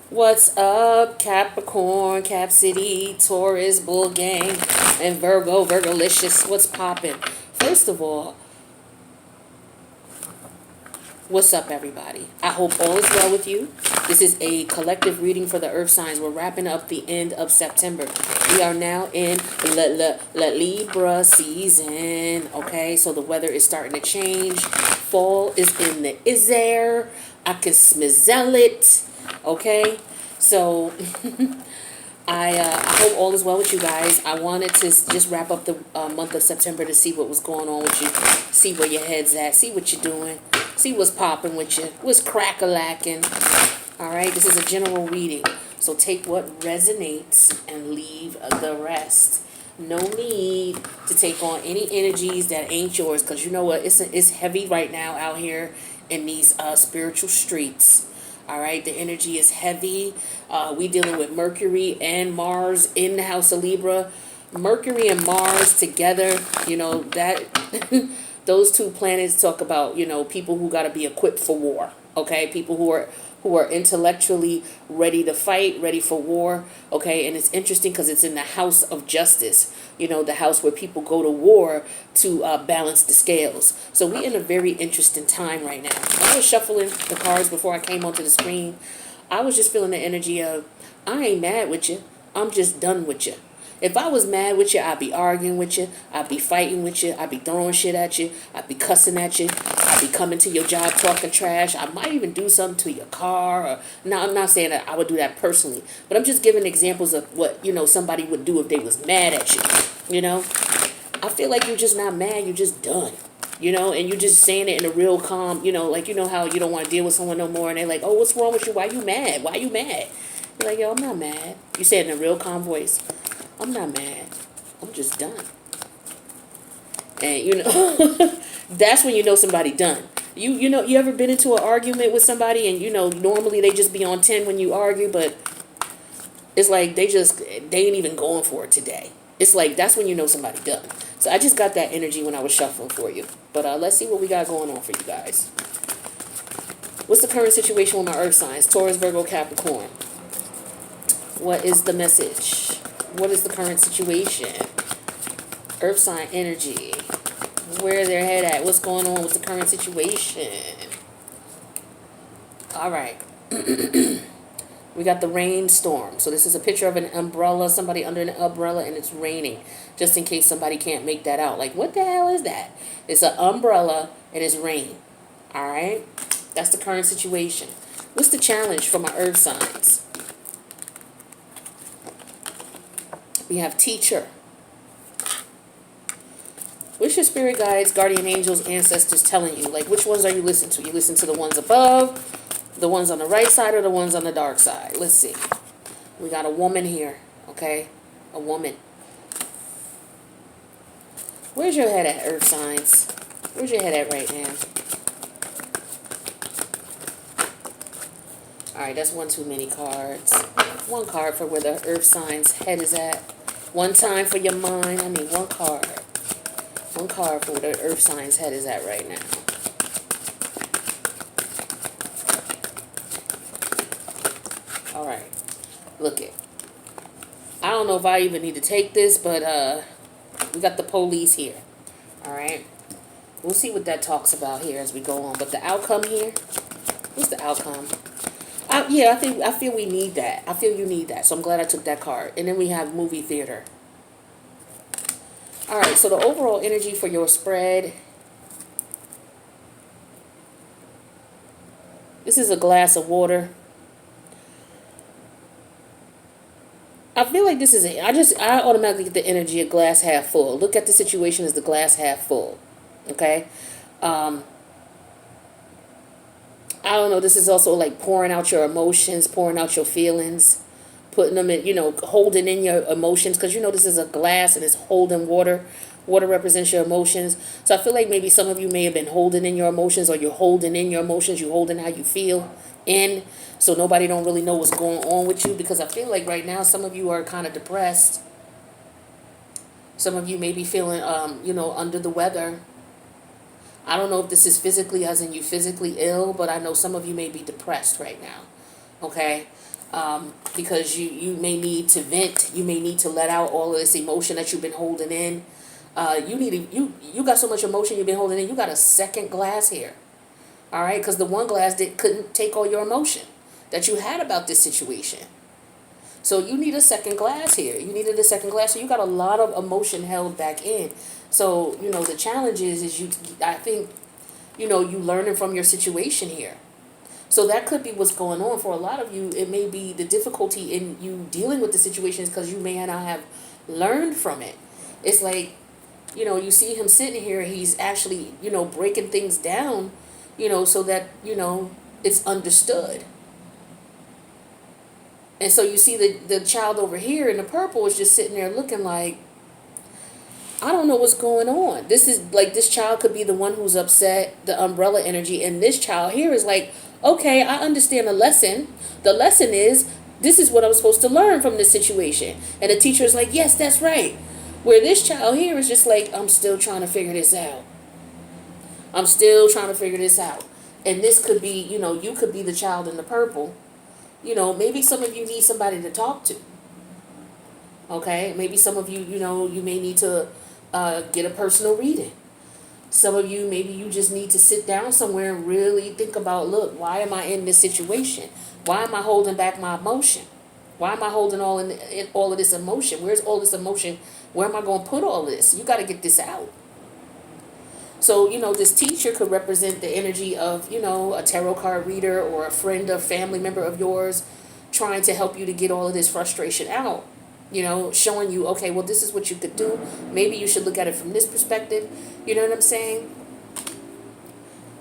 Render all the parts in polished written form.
What's up, Capricorn, Cap City, Taurus, Bull Gang, and Virgo, Virgolicious? What's poppin'? First of all, what's up, everybody? I hope all is well with you. This is a collective reading for the Earth signs. We're wrapping up the end of September. We are now in Libra season. Okay, so the weather is starting to change. Fall is in the is there. I can smell it. Okay, so I hope all is well with you guys. I wanted to just wrap up the month of September to see what was going on with you, see where your head's at, see what you're doing, see what's popping with you, what's crack-a-lacking. All right, this is a general reading, so take what resonates and leave the rest. No need to take on any energies that ain't yours, because you know what? It's heavy right now out here in these spiritual streets. All right, the energy is heavy. We dealing with Mercury and Mars in the house of Libra. Mercury and Mars together, you know, that those two planets talk about, you know, people who got to be equipped for war. Okay, people who are intellectually ready to fight, ready for war. Okay, and it's interesting because it's in the house of justice. You know, the house where people go to war to balance the scales. So we're in a very interesting time right now. I was shuffling the cards before I came onto the screen. I was just feeling the energy of, I ain't mad with you. I'm just done with you. If I was mad with you, I'd be arguing with you. I'd be fighting with you. I'd be throwing shit at you. I'd be cussing at you. I'd be coming to your job talking trash. I might even do something to your car. Or, no, I'm not saying that I would do that personally. But I'm just giving examples of what, you know, somebody would do if they was mad at you. You know? I feel like you're just not mad. You're just done. You know, and you're just saying it in a real calm, you know, like, you know how you don't want to deal with someone no more. And they're like, oh, what's wrong with you? Why you mad? Why you mad? You're like, yo, I'm not mad. You say it in a real calm voice. I'm not mad. I'm just done. And you know, that's when you know somebody done. You know, you ever been into an argument with somebody and you know, normally they just be on 10 when you argue, but it's like they ain't even going for it today. It's like that's when you know somebody done. So I just got that energy when I was shuffling for you. But let's see what we got going on for you guys. What's the current situation with my earth signs? Taurus, Virgo, Capricorn. What is the message? What is the current situation? Earth sign energy. Where their head at? What's going on with the current situation? All right. We got the rainstorm. So this is a picture of an umbrella, somebody under an umbrella, and it's raining. Just in case somebody can't make that out. Like, what the hell is that? It's an umbrella and it's rain. All right? That's the current situation. What's the challenge for my earth signs? We have teacher. What's your spirit guides, guardian angels, ancestors telling you? Like, which ones are you listening to? You listen to the ones above, the ones on the right side, or the ones on the dark side? Let's see. We got a woman here, okay? A woman. Where's your head at, earth signs? Where's your head at right now? Alright, that's one too many cards. One card for where the earth signs head is at. One time for your mind. I need one card. One card for where the earth signs head is at right now. Alright. Look it. I don't know if I even need to take this, but we got the police here. Alright. We'll see what that talks about here as we go on. But the outcome here, what's the outcome? Yeah, I feel we need that. I feel you need that. So I'm glad I took that card. And then we have movie theater. All right, so the overall energy for your spread. This is a glass of water. I feel like this is it. I automatically get the energy of glass half full. Look at the situation as the glass half full. Okay? I don't know, this is also like pouring out your emotions, pouring out your feelings, putting them in, you know, holding in your emotions, because you know this is a glass and it's holding water. Water represents your emotions. So I feel like maybe some of you may have been holding in your emotions, or you're holding in your emotions, you're holding how you feel in, so nobody don't really know what's going on with you, because I feel like right now some of you are kind of depressed. Some of you may be feeling, you know, under the weather. I don't know if this is physically, as in you physically ill, but I know some of you may be depressed right now. okay? Because you may need to vent, you may need to let out all of this emotion that you've been holding in. You got so much emotion you've been holding in, you got a second glass here, all right? Because the one glass couldn't take all your emotion that you had about this situation. So you need a second glass here. You needed a second glass, so you got a lot of emotion held back in. So, the challenge is I think, you learning from your situation here. So that could be what's going on for a lot of you. It may be the difficulty in you dealing with the situations because you may not have learned from it. It's like, you see him sitting here, he's actually, breaking things down, so that, it's understood. And so you see the child over here in the purple is just sitting there looking like, I don't know what's going on. This is like, this child could be the one who's upset, the umbrella energy. And this child here is like, okay, I understand the lesson. The lesson is, this is what I'm supposed to learn from this situation. And the teacher is like, yes, that's right. Where this child here is just like, I'm still trying to figure this out. I'm still trying to figure this out. And this could be, you could be the child in the purple. Maybe some of you need somebody to talk to. Okay? Maybe some of you, you may need to get a personal reading. Some of you, maybe you just need to sit down somewhere and really think about, look, why am I in this situation? Why am I holding back my emotion? Why am I holding all of this emotion? Where's all this emotion? Where am I going to put all this? You got to get this out. So, this teacher could represent the energy of, a tarot card reader or a friend or family member of yours trying to help you to get all of this frustration out. Showing you, okay, well, this is what you could do. Maybe you should look at it from this perspective. You know what I'm saying?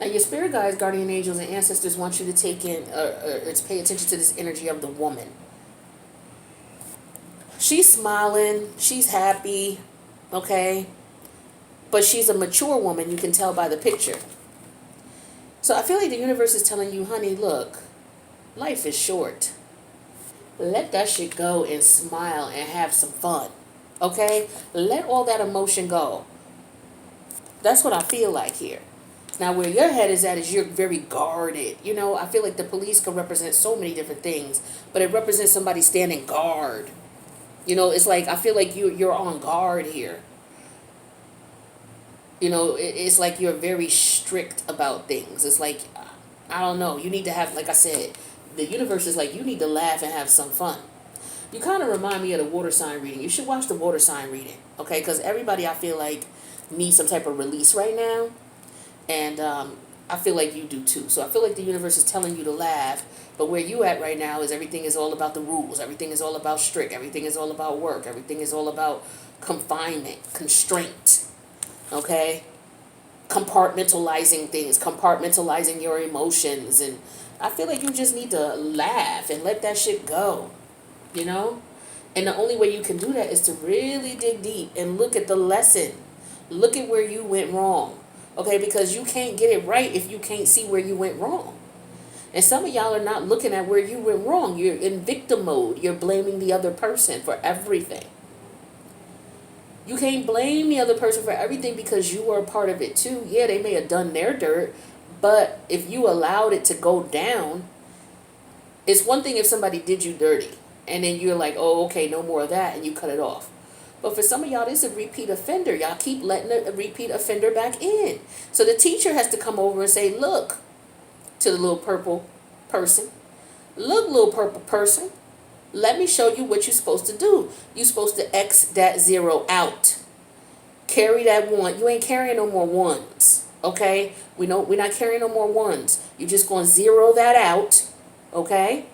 And your spirit guides, guardian angels, and ancestors want you to take in, to pay attention to this energy of the woman. She's smiling. She's happy. Okay? But she's a mature woman, you can tell by the picture. So I feel like the universe is telling you, honey, look, life is short. Let that shit go and smile and have some fun. Okay? Let all that emotion go. That's what I feel like here. Now, where your head is at is you're very guarded. I feel like the police could represent so many different things, but it represents somebody standing guard. It's like, I feel like you're on guard here. It's like you're very strict about things. It's like, I don't know, you need to have, like I said, the universe is like, you need to laugh and have some fun. You kind of remind me of the water sign reading. You should watch the water sign reading, okay? Because everybody, I feel like, needs some type of release right now. And I feel like you do too. So I feel like the universe is telling you to laugh. But where you at right now is everything is all about the rules. Everything is all about strict. Everything is all about work. Everything is all about confinement, constraint. Okay? Compartmentalizing things, compartmentalizing your emotions. And I feel like you just need to laugh and let that shit go. And the only way you can do that is to really dig deep and look at the lesson. Look at where you went wrong. Okay? Because you can't get it right if you can't see where you went wrong. And some of y'all are not looking at where you went wrong. You're in victim mode. You're blaming the other person for everything. You can't blame the other person for everything because you were a part of it too. Yeah, they may have done their dirt, but if you allowed it to go down, it's one thing if somebody did you dirty and then you're like, oh, okay, no more of that, and you cut it off. But for some of y'all, this is a repeat offender. Y'all keep letting a repeat offender back in. So the teacher has to come over and say, look, to the little purple person. Look, little purple person. Let me show you what you're supposed to do. You're supposed to X that 0 out. Carry that 1. You ain't carrying no more 1s. Okay? We're not carrying no more 1s. You're just going to 0 that out. Okay?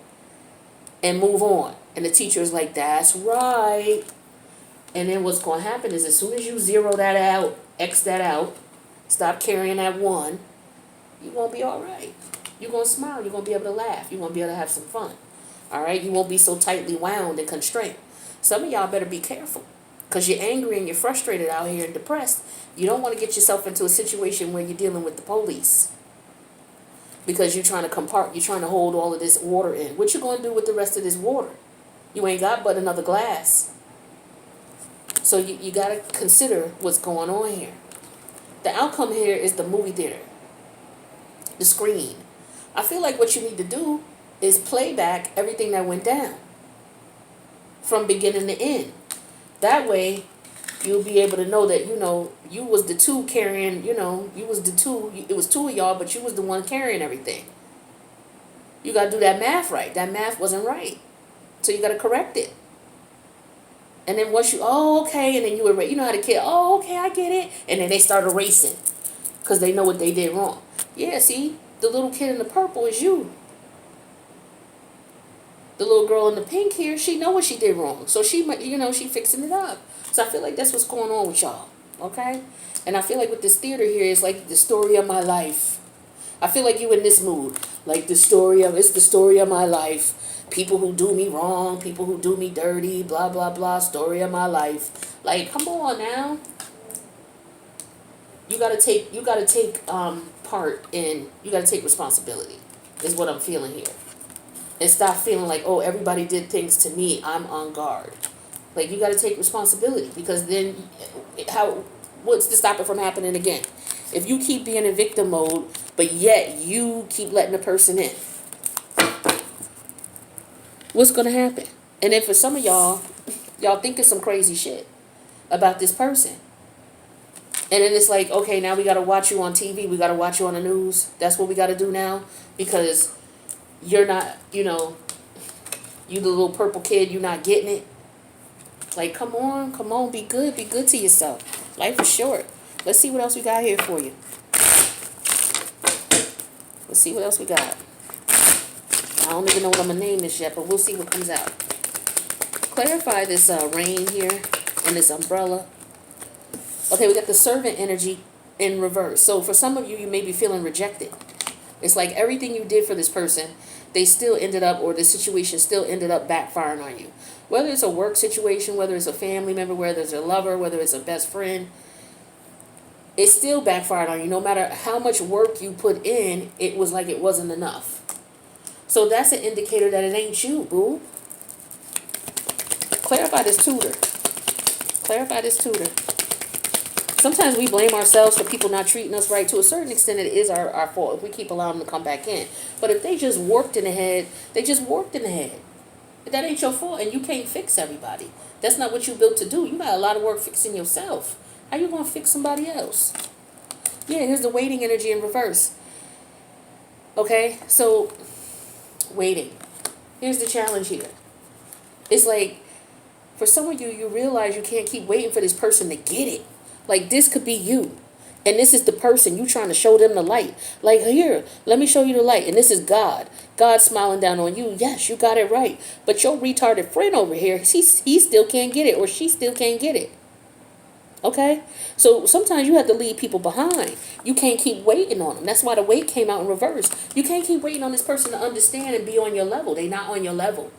And move on. And the teacher is like, that's right. And then what's going to happen is as soon as you 0 that out, X that out, stop carrying that 1, you're going to be all right. You're going to smile. You're going to be able to laugh. You're going to be able to have some fun. All right? You won't be so tightly wound and constrained. Some of y'all better be careful because you're angry and you're frustrated out here and depressed. You don't want to get yourself into a situation where you're dealing with the police because you're trying to hold all of this water in. What you going to do with the rest of this water? You ain't got but another glass. So you got to consider what's going on here. The outcome here is the movie theater, the screen. I feel like what you need to do is play back everything that went down from beginning to end. That way, you'll be able to know that, you was the two carrying, you was the two, it was two of y'all, but you was the one carrying everything. You got to do that math right. That math wasn't right. So you got to correct it. And then once you, oh, okay, and then you erase, how the kid, oh, okay, I get it. And then they start erasing because they know what they did wrong. Yeah, see, the little kid in the purple is you. The little girl in the pink here, she know what she did wrong. So she, she fixing it up. So I feel like that's what's going on with y'all, okay? And I feel like with this theater here, it's like the story of my life. I feel like you in this mood. Like it's the story of my life. People who do me wrong, people who do me dirty, blah, blah, blah, story of my life. Like, come on now. You gotta take part in, you gotta take responsibility, is what I'm feeling here. And stop feeling like, oh, everybody did things to me, I'm on guard. Like, you got to take responsibility, because then what's to stop it from happening again? If you keep being in victim mode, but yet you keep letting the person in, what's going to happen? And then for some of y'all thinking some crazy shit about this person. And then it's like, okay, now we got to watch you on TV. We got to watch you on the news. That's what we got to do now, because you're not, you the little purple kid, you're not getting it. Like, come on, be good to yourself. Life is short. Let's see what else we got here for you. Let's see what else we got. I don't even know what I'm going to name this yet, but we'll see what comes out. Clarify this rain here and this umbrella. Okay, we got the servant energy in reverse. So for some of you, you may be feeling rejected. It's like everything you did for this person, they still ended up, or the situation still ended up backfiring on you. Whether it's a work situation, whether it's a family member, whether it's a lover, whether it's a best friend, it still backfired on you. No matter how much work you put in, it was like it wasn't enough. So that's an indicator that it ain't you, boo. Clarify this tutor. Clarify this tutor. Sometimes we blame ourselves for people not treating us right. To a certain extent, it is our fault if we keep allowing them to come back in. But if they just warped in the head, they just warped in the head. That ain't your fault, and you can't fix everybody. That's not what you built to do. You got a lot of work fixing yourself. How you going to fix somebody else? Yeah, here's the waiting energy in reverse. Okay, so waiting. Here's the challenge here. It's like, for some of you, you realize you can't keep waiting for this person to get it. Like, this could be you. And this is the person you trying to show them the light. Like, here, let me show you the light. And this is God. God smiling down on you. Yes, you got it right. But your retarded friend over here, he still can't get it, or she still can't get it. Okay? So sometimes you have to leave people behind. You can't keep waiting on them. That's why the wait came out in reverse. You can't keep waiting on this person to understand and be on your level. They're not on your level.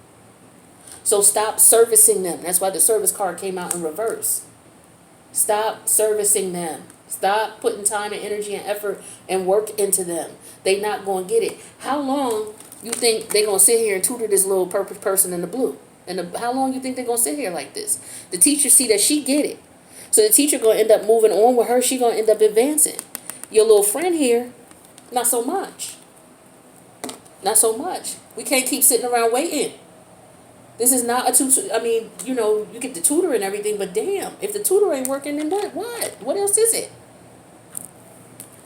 So stop servicing them. That's why the service card came out in reverse. Stop servicing them. Stop putting time and energy and effort and work into them. They not going to get it. How long you think they're going to sit here and tutor this little purple person in the blue? And how long you think they're going to sit here like this? The teacher see that she get it. So the teacher going to end up moving on with her. She going to end up advancing. Your little friend here, not so much. Not so much. We can't keep sitting around waiting. This is not a tutor. I mean, you get the tutor and everything, but damn, if the tutor ain't working, then what? What else is it?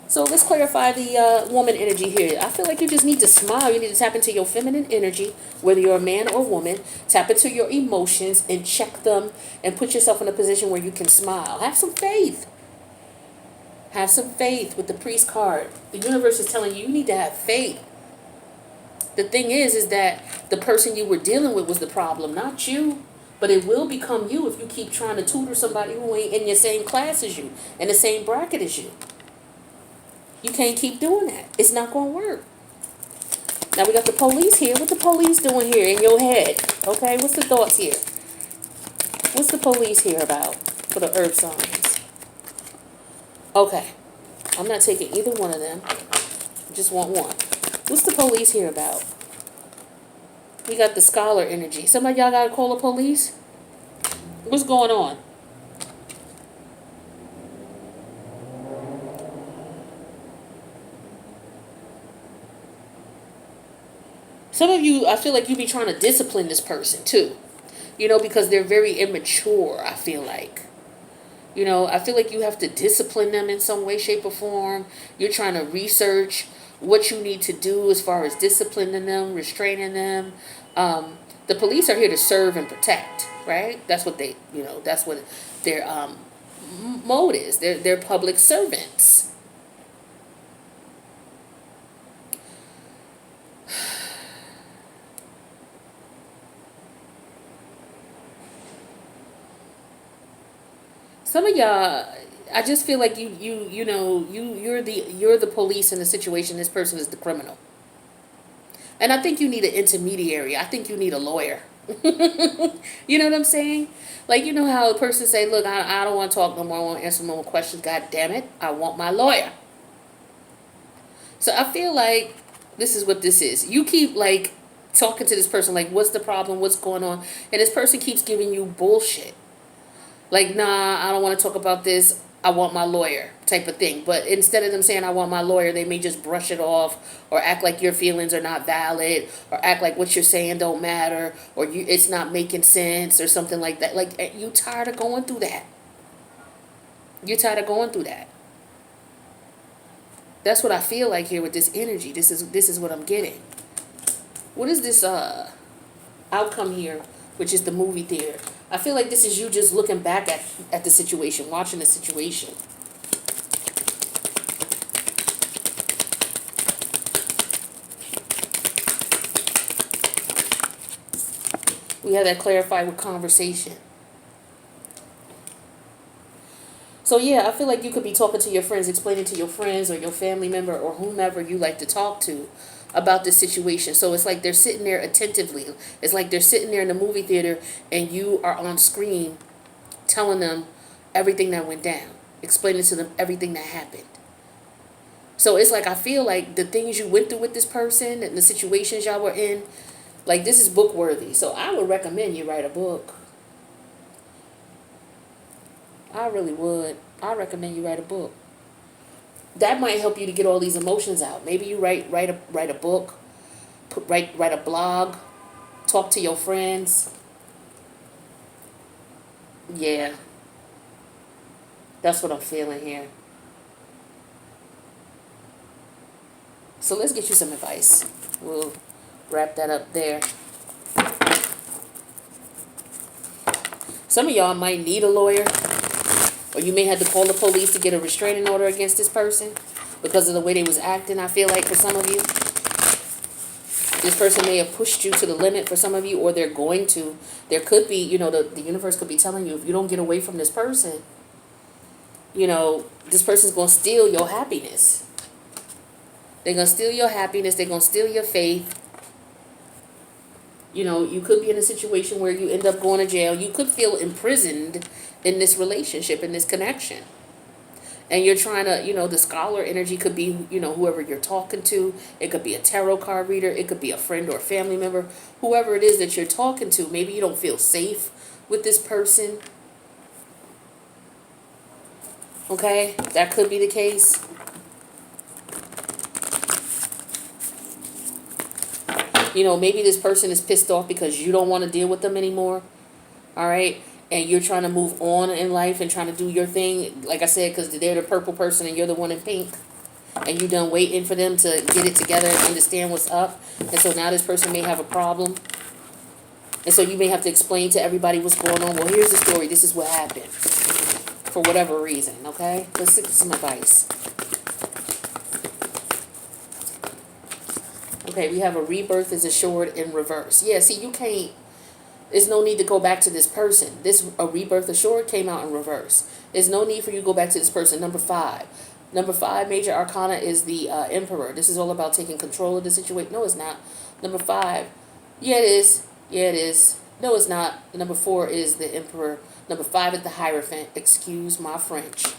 So let's clarify the woman energy here. I feel like you just need to smile. You need to tap into your feminine energy, whether you're a man or woman. Tap into your emotions and check them and put yourself in a position where you can smile. Have some faith. Have some faith with the priest card. The universe is telling you need to have faith. The thing is that the person you were dealing with was the problem, not you. But it will become you if you keep trying to tutor somebody who ain't in your same class as you, in the same bracket as you. You can't keep doing that. It's not going to work. Now we got the police here. What the police doing here in your head? Okay, what's the thoughts here? What's the police here about for the earth signs? Okay, I'm not taking either one of them. I just want one. What's the police here about? We got the scholar energy. Somebody y'all got to call the police? What's going on? Some of you, I feel like you be trying to discipline this person too. Because they're very immature, I feel like. I feel like you have to discipline them in some way, shape, or form. You're trying to research what you need to do as far as disciplining them, restraining them. The police are here to serve and protect, right? That's what that's what their mode is. They're public servants. Some of y'all, I just feel like you're the police in the situation. This person is the criminal, and I think you need an intermediary. I think you need a lawyer. You know what I'm saying? Like, how a person say, "Look, I don't want to talk no more. I won't answer no more questions. God damn it, I want my lawyer." So I feel like this is what this is. You keep like talking to this person, like, "What's the problem? What's going on?" And this person keeps giving you bullshit. Like, "Nah, I don't want to talk about this. I want my lawyer," type of thing. But instead of them saying, "I want my lawyer," they may just brush it off or act like your feelings are not valid or act like what you're saying don't matter or it's not making sense or something like that. Like, you tired of going through that. You're tired of going through that. That's what I feel like here with this energy. This is what I'm getting. What is this outcome here, which is the movie theater? I feel like this is you just looking back at the situation, watching the situation. We have that clarified with conversation. So yeah, I feel like you could be talking to your friends, explaining to your friends or your family member or whomever you like to talk to about this situation. So it's like they're sitting there attentively. It's like they're sitting there in the movie theater and you are on screen telling them everything that went down, explaining to them everything that happened. So it's like I feel like the things you went through with this person and the situations y'all were in, like this is book worthy. So I would recommend you write a book. I really would. I recommend you write a book. That might help you to get all these emotions out. Maybe you write a book, write a blog, talk to your friends. Yeah. That's what I'm feeling here. So let's get you some advice. We'll wrap that up there. Some of y'all might need a lawyer. Or you may have to call the police to get a restraining order against this person because of the way they was acting, I feel like, for some of you. This person may have pushed you to the limit for some of you, or they're going to. There could be, the universe could be telling you, if you don't get away from this person, this person's going to steal your happiness. They're going to steal your happiness. They're going to steal your faith. You could be in a situation where you end up going to jail. You could feel imprisoned in this relationship, in this connection. And you're trying to, the scholar energy could be, whoever you're talking to. It could be a tarot card reader. It could be a friend or a family member. Whoever it is that you're talking to, maybe you don't feel safe with this person. Okay? That could be the case. Maybe this person is pissed off because you don't want to deal with them anymore. All right? And you're trying to move on in life and trying to do your thing. Like I said, because they're the purple person and you're the one in pink. And you done waiting for them to get it together and understand what's up. And so now this person may have a problem. And so you may have to explain to everybody what's going on. Well, here's the story. This is what happened. For whatever reason, okay? Let's get some advice. Okay, we have a rebirth is assured in reverse. Yeah, see, you can't, there's no need to go back to this person. A rebirth assured came out in reverse. There's no need for you to go back to this person. Number 5. Number 5, major arcana, is the emperor. This is all about taking control of the situation. No, it's not. Number 5. Yeah, it is. Yeah, it is. No, it's not. Number 4 is the emperor. Number 5 is the hierophant. Excuse my French.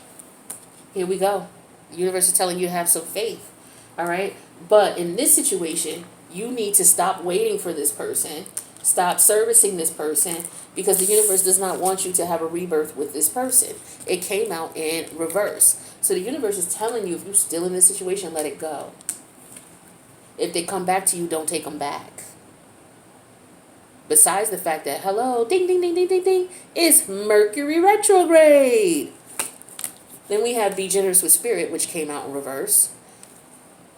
Here we go. The universe is telling you to have some faith. All right? But in this situation, you need to stop waiting for this person. Stop servicing this person, because the universe does not want you to have a rebirth with this person. It came out in reverse. So the universe is telling you, if you're still in this situation, let it go. If they come back to you, don't take them back. Besides the fact that, hello, ding, ding, ding, ding, ding, ding, it's Mercury retrograde. Then we have Be Generous with Spirit, which came out in reverse.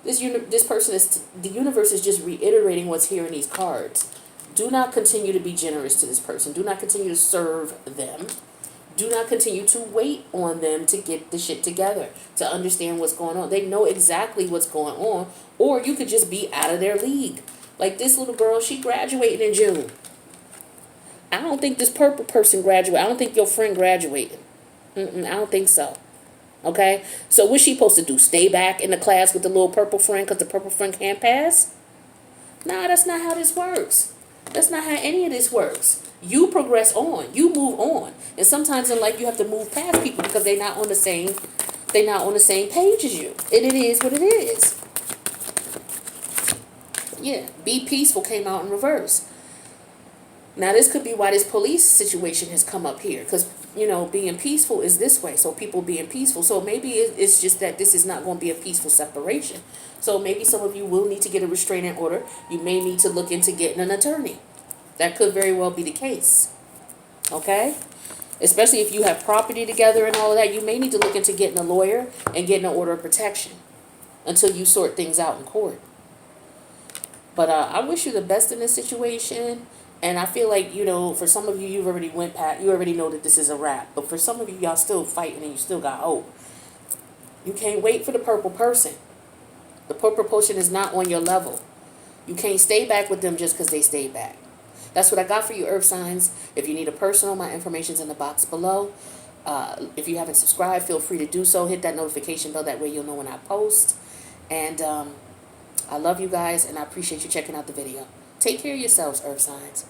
This person is, the universe is just reiterating what's here in these cards. Do not continue to be generous to this person. Do not continue to serve them. Do not continue to wait on them to get the shit together, to understand what's going on. They know exactly what's going on, or you could just be out of their league. Like this little girl, she graduated in June. I don't think this purple person graduated. I don't think your friend graduated. I don't think so. Okay? So what's she supposed to do? Stay back in the class with the little purple friend because the purple friend can't pass? Nah, that's not how this works. That's not how any of this works. You progress on. You move on. And sometimes in life you have to move past people because they're not on the same page as you. And it is what it is. Yeah, be peaceful came out in reverse. Now this could be why this police situation has come up here, because being peaceful is this way, so people being peaceful. So maybe it's just that this is not going to be a peaceful separation. So maybe some of you will need to get a restraining order. You may need to look into getting an attorney. That could very well be the case. Okay? Especially if you have property together and all of that, you may need to look into getting a lawyer and getting an order of protection until you sort things out in court. But I wish you the best in this situation. And I feel like, for some of you, you already know that this is a wrap. But for some of you, y'all still fighting and you still got hope. You can't wait for the purple person. The purple person is not on your level. You can't stay back with them just because they stay back. That's what I got for you, Earth signs. If you need a personal, my information's in the box below. If you haven't subscribed, feel free to do so. Hit that notification bell. That way you'll know when I post. And I love you guys, and I appreciate you checking out the video. Take care of yourselves, Earth signs.